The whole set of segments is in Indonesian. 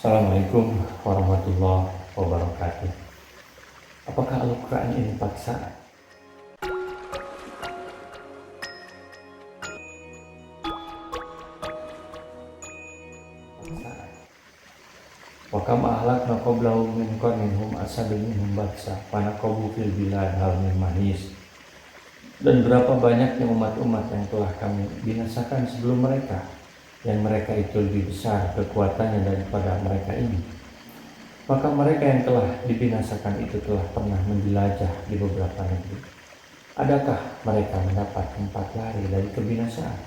Assalamualaikum warahmatullahi wabarakatuh. Apakah Al-Quran ini paksa? Wa kam ahlakna qablahum min qarnin hum ashaddu minhum batsa fanaqabu fil bilad hal min mahis. Dan berapa banyaknya umat-umat yang telah kami binasakan sebelum mereka, yang mereka itu lebih besar kekuatannya daripada mereka ini. Maka mereka yang telah dibinasakan itu telah pernah menjelajah di beberapa negeri. Adakah mereka mendapat tempat lari dari kebinasaan?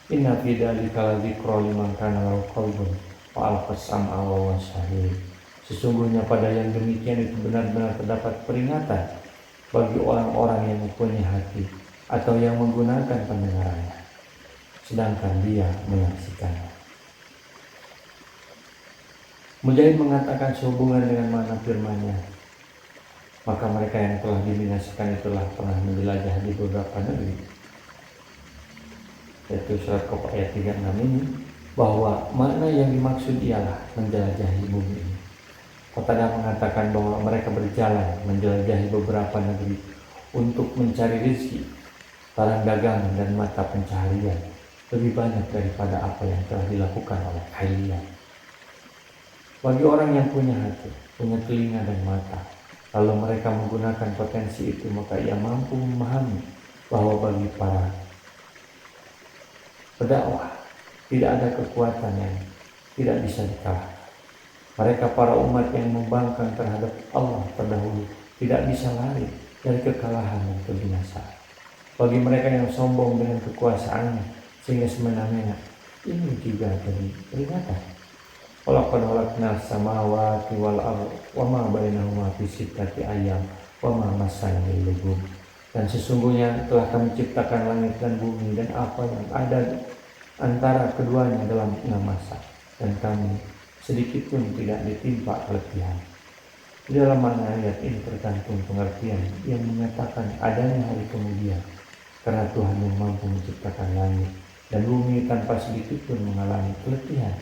Inna fi dzalika ladzikra liman kana lahu qalbun wa alqa sam'a wa huwa syahid. Sesungguhnya pada yang demikian itu benar-benar terdapat peringatan bagi orang-orang yang mempunyai hati atau yang menggunakan pendengarannya, sedangkan dia menyaksikannya. Mujahid mengatakan sehubungan dengan makna firman-Nya, maka mereka yang telah dibinasakan itulah pernah menjelajah di beberapa negeri. Yaitu surat Qaf ayat 36 ini, bahwa makna yang dimaksud ialah menjelajahi bumi ini. Qatadah mengatakan bahwa mereka berjalan menjelajahi beberapa negeri untuk mencari rezeki, barang dagangan dan mata pencaharian lebih banyak daripada apa yang telah dilakukan oleh kalian. Bagi orang yang punya hati, punya telinga dan mata, lalu mereka menggunakan potensi itu, maka ia mampu memahami bahwa bagi para pendakwah tidak ada kekuatan yang tidak bisa dikalahkan. Mereka para umat yang membangkang terhadap Allah terdahulu tidak bisa lari dari kekalahan dan kebinasaan. Bagi mereka yang sombong dengan kekuasaannya sehingga semena-mena, ini juga jadi peringatan. Walaqad khalaqnas samawati wal ardha wa ma bainahuma fi sittati ayyam wa ma massana min lughub. Dan sesungguhnya telah kami ciptakan langit dan bumi dan apa yang ada antara keduanya dalam 6 masa, dan kami sedikit pun tidak ditimpa keletihan. Di dalam makna ayat ini tergantung pengertian yang menyatakan adanya hari kemudian, karena Tuhan yang mampu menciptakan langit dan bumi tanpa sedikit pun mengalami keletihan.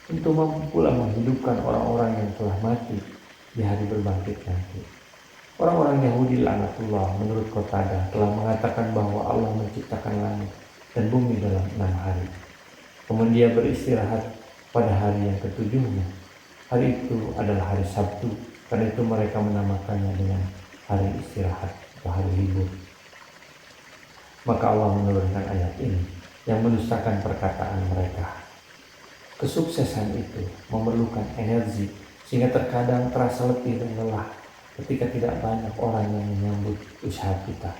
Tentu mampu pula menghidupkan orang-orang yang telah mati di hari berbangkit nanti. Orang-orang Yahudi laknatullah menurut Qatadah telah mengatakan bahwa Allah menciptakan langit dan bumi dalam 6 hari. Kemudian dia beristirahat pada hari yang ketujuhnya. Hari itu adalah hari Sabtu, karena itu mereka menamakannya dengan hari istirahat atau hari libur. Maka Allah menurunkan ayat ini yang mendustakan perkataan mereka. Kesuksesan itu memerlukan energi, sehingga terkadang terasa letih dan lelah ketika tidak banyak orang yang menyambut usaha kita.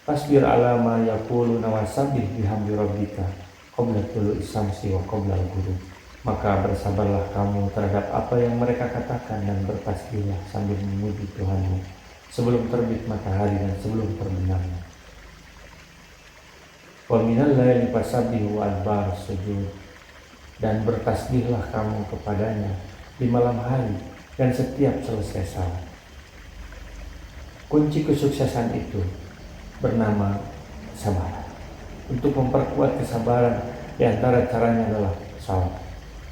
Fasbir ala ma yaquluna wasabbih bihamdi rabbika qabla tulu'i syamsi wa qabla al-ghurub. Maka bersabarlah kamu terhadap apa yang mereka katakan dan bertasbihlah sambil memuji Tuhanmu sebelum terbit matahari dan sebelum terbenamnya. Wa minal laili fasabbihu wa adbar sujud. Dan bertasbihlah kamu kepadanya di malam hari dan setiap selesai salat. Kunci kesuksesan itu bernama sabar. Untuk memperkuat kesabaran, di antara caranya adalah salat,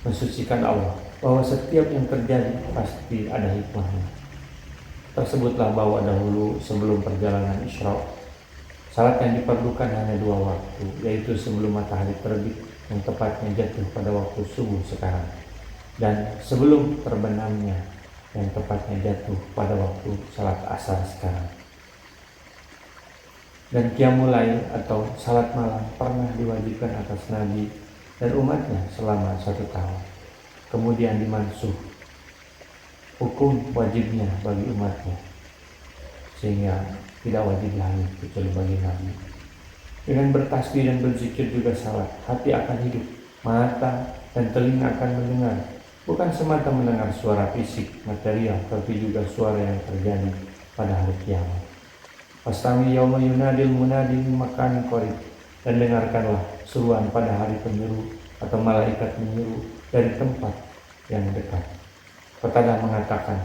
mensucikan Allah bahwa setiap yang terjadi pasti ada hikmahnya. Tersebutlah bahwa dahulu sebelum perjalanan Isra, salat yang diperlukan hanya 2 waktu, yaitu sebelum matahari terbit yang tepatnya jatuh pada waktu subuh sekarang, dan sebelum terbenamnya yang tepatnya jatuh pada waktu salat asar sekarang. Dan qiyamul lail atau salat malam pernah diwajibkan atas Nabi dan umatnya selama 1 tahun. Kemudian dimansuh hukum wajibnya bagi umatnya, sehingga tidak wajib lagi kecuali bagi Nabi. Dengan bertasbih dan berzikir juga salat, hati akan hidup, mata dan telinga akan mendengar, bukan semata mendengar suara fisik material, tapi juga suara yang terjadi pada hari kiamat. Fastami yauma yunadil munadi min makanin qarib. Dan dengarkanlah seruan pada hari penyeru atau malaikat menyeru dari tempat yang dekat. Qatadah mengatakan,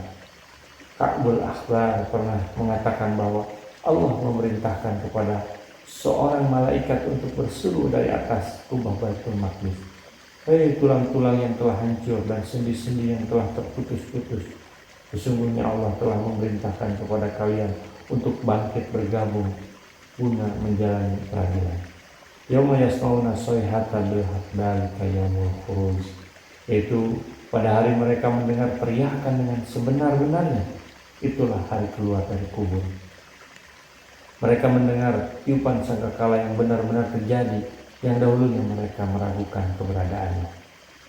Ka'bul Akhbar pernah mengatakan bahwa Allah memerintahkan kepada seorang malaikat untuk berseru dari atas kubah Baitul Maqdis. Hei tulang-tulang yang telah hancur dan sendi-sendi yang telah terputus-putus, sesungguhnya Allah telah memerintahkan kepada kalian untuk bangkit bergabung guna menjalani peradilan. Yauma yasmauna sayhata bil haq dzalika yaumul khuruj, yaitu pada hari mereka mendengar teriakan dengan sebenar-benarnya, itulah hari keluar dari kubur. Mereka mendengar tiupan sangkakala yang benar-benar terjadi, yang dahulunya mereka meragukan keberadaannya.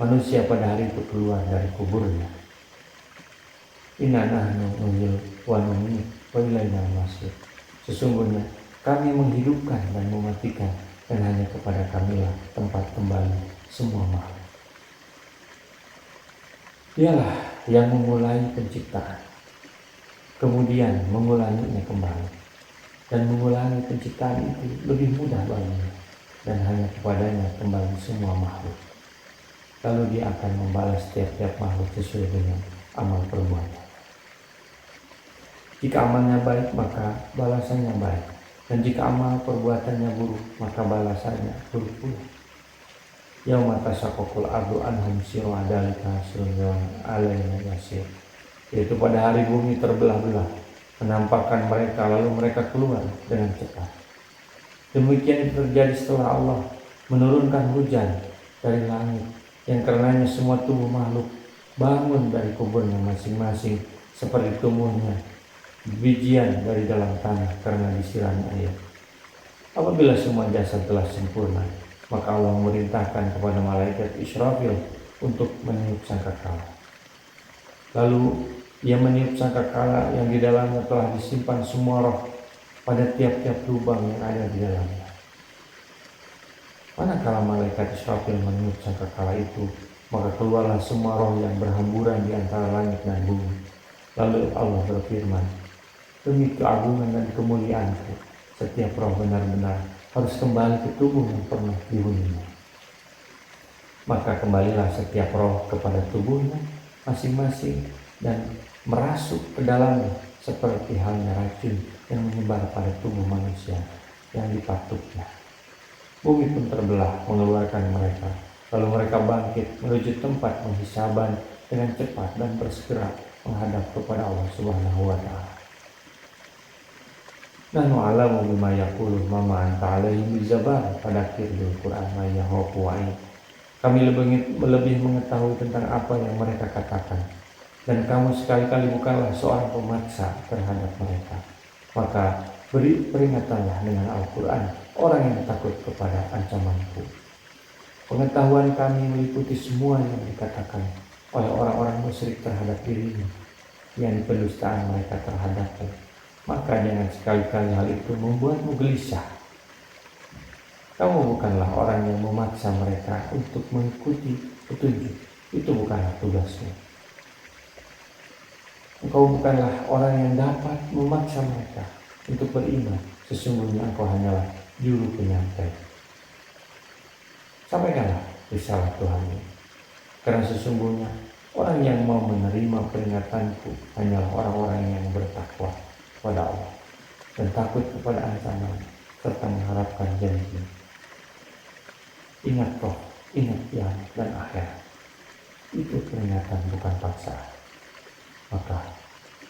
Manusia pada hari itu keluar dari kuburnya. Inna nahnu nuhyil wa numit wa ilainal masir. Sesungguhnya kami menghidupkan dan mematikan, dan hanya kepada kamilah tempat kembali semua makhluk. Dialah yang memulai penciptaan, kemudian mengulanginya kembali, dan mengulangi penciptaan itu lebih mudah baginya, dan hanya kepadanya kembali semua makhluk. Lalu dia akan membalas tiap-tiap makhluk sesuai dengan amal perbuatan. Jika amalnya baik, maka balasannya baik, dan jika amal perbuatannya buruk, maka balasannya buruk pula. Yauma tashaqqaqul ardu anhum sirra dzalika hasrun alaina yasir, yaitu pada hari bumi terbelah-belah menampakkan mereka, lalu mereka keluar dengan cepat. Demikian itu terjadi setelah Allah menurunkan hujan dari langit, yang karenanya semua tubuh makhluk bangun dari kuburnya masing-masing, seperti tumbuhnya bijian dari dalam tanah karena disirami air. Apabila semua jasad telah sempurna, maka Allah memerintahkan kepada malaikat Israfil untuk meniup sangkakala. Lalu ia meniup sangkakala yang di dalamnya telah disimpan semua roh pada tiap-tiap lubang yang ada di dalamnya. Manakala malaikat Israfil meniup sangkakala itu, maka keluarlah semua roh yang berhamburan di antara langit dan bumi. Lalu Allah berfirman, demi keagungan dan kemuliaanku, setiap roh benar-benar harus kembali ke tubuh yang pernah dihuninya. Maka kembalilah setiap roh kepada tubuhnya masing-masing dan merasuk ke dalamnya, seperti halnya racun yang menyebar pada tubuh manusia yang dipatuknya. Bumi pun terbelah mengeluarkan mereka, lalu mereka bangkit menuju tempat penghisaban dengan cepat dan bersegera menghadap kepada Allah Subhanahu wa Ta'ala. Nahnu a'lamu bima yaqulu ma anta alaihim bijabar, pada akhir Al-Quran mayyahu wa'in. Kami lebih mengetahui tentang apa yang mereka katakan, dan kamu sekali-kali bukanlah seorang pemaksa terhadap mereka. Maka beri peringatanlah dengan Al-Quran orang yang takut kepada ancamanku. Pengetahuan kami meliputi semua yang dikatakan oleh orang-orang musyrik terhadap dirimu, yang pendustaan mereka terhadapnya. Maka jangan sekali-kali hal itu membuatmu gelisah. Kamu bukanlah orang yang memaksa mereka untuk mengikuti petunjuk. Itu bukanlah tugasmu. Engkau bukanlah orang yang dapat memaksa mereka untuk beriman. Sesungguhnya engkau hanyalah juru penyampai. Sampaikanlah risalah Tuhanmu, karena sesungguhnya orang yang mau menerima peringatanku hanyalah orang-orang yang bertakwa kepada Allah dan takut kepada ancaman serta mengharapkan janji. Ingat roh, ingat kiamat dan akhirat. Itu peringatan, bukan paksaan. Maka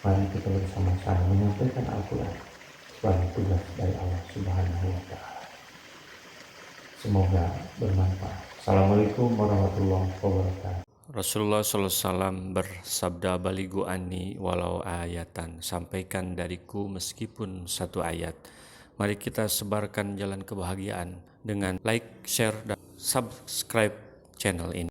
mari kita bersama-sama menyampaikan Al-Quran sebagai tugas dari Allah Subhanahu wa Ta'ala. Semoga bermanfaat. Assalamualaikum warahmatullahi wabarakatuh. Rasulullah SAW bersabda, baligu anni walau ayatan, sampaikan dariku meskipun satu ayat. Mari kita sebarkan jalan kebahagiaan dengan like, share, dan subscribe channel ini.